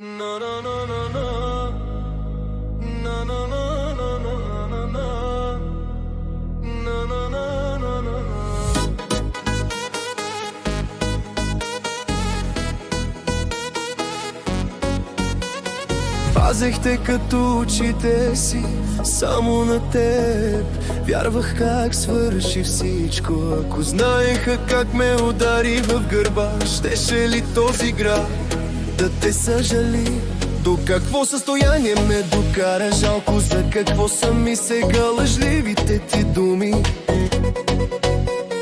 Na na na na na na na na na na na na na na na. Пазехте като очите си, само на теб вярвах как свърши всичко. Ако знаеха как ме удари в гърба, щеше ли този град да те съжали? До какво състояние ме докара, жалко за какво са ми сега лъжливите ти думи.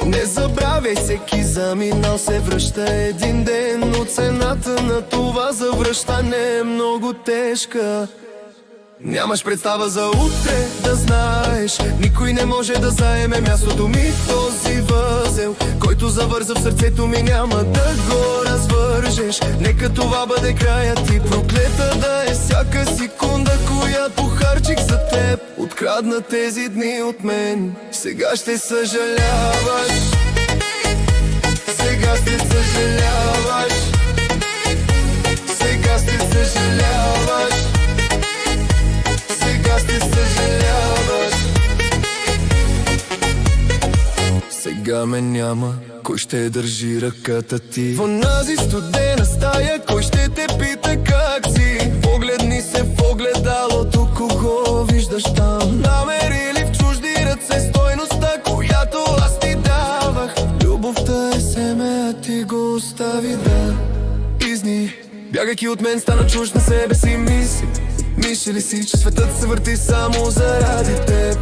Не забравяй, всеки заминал се връща един ден, но цената на това завръщане е много тежка. Нямаш представа за утре, да знаеш, никой не може да заеме мястото ми. Този възел, който завърза в сърцето ми, няма да го развържеш. Нека това бъде краят ти, проклета да е всяка секунда, която харчих за теб. Открадна тези дни от мен, сега ще съжаляваш. Сега ще съжаляваш. Сега ще съжаляваш. Сега ще съжаляваш. Сега ме няма, кой ще държи ръката ти? В онази студена стая, кой ще те пита как си? Погледни се в огледалото, кого виждаш там? Намери ли в чужди ръце стойността, която аз ти давах? Любовта е семе, а ти го остави да изни. Бягайки от мен, стана чужд на себе си, мисли ли си, че светът се върти само заради теб?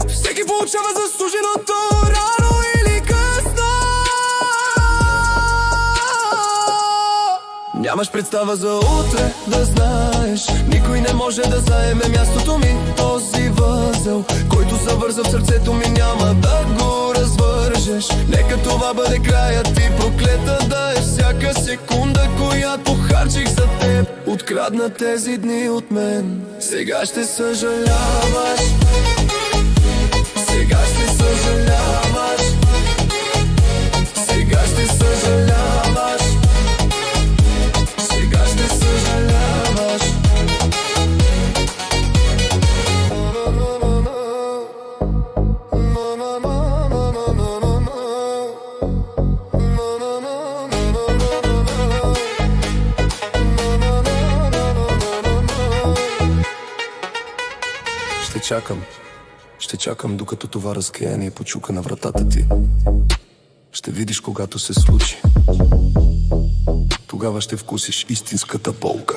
Всеки получава заслуженото рано или късно. Нямаш представа за утре, да знаеш, никой не може да заеме мястото ми. Този възел, който завърза в сърцето ми, няма да го развържеш. Нека това бъде краят ти, проклета да е всяка секунда, която харчих за теб. Открадна тези дни от мен, сега ще съжаляваш. Сега ще съжаляваш. Сега ще съжаляваш. Сега ще съжаляваш. Ще чакам докато това разкаяние почука на вратата ти. Ще видиш когато се случи. Тогава ще вкусиш истинската болка.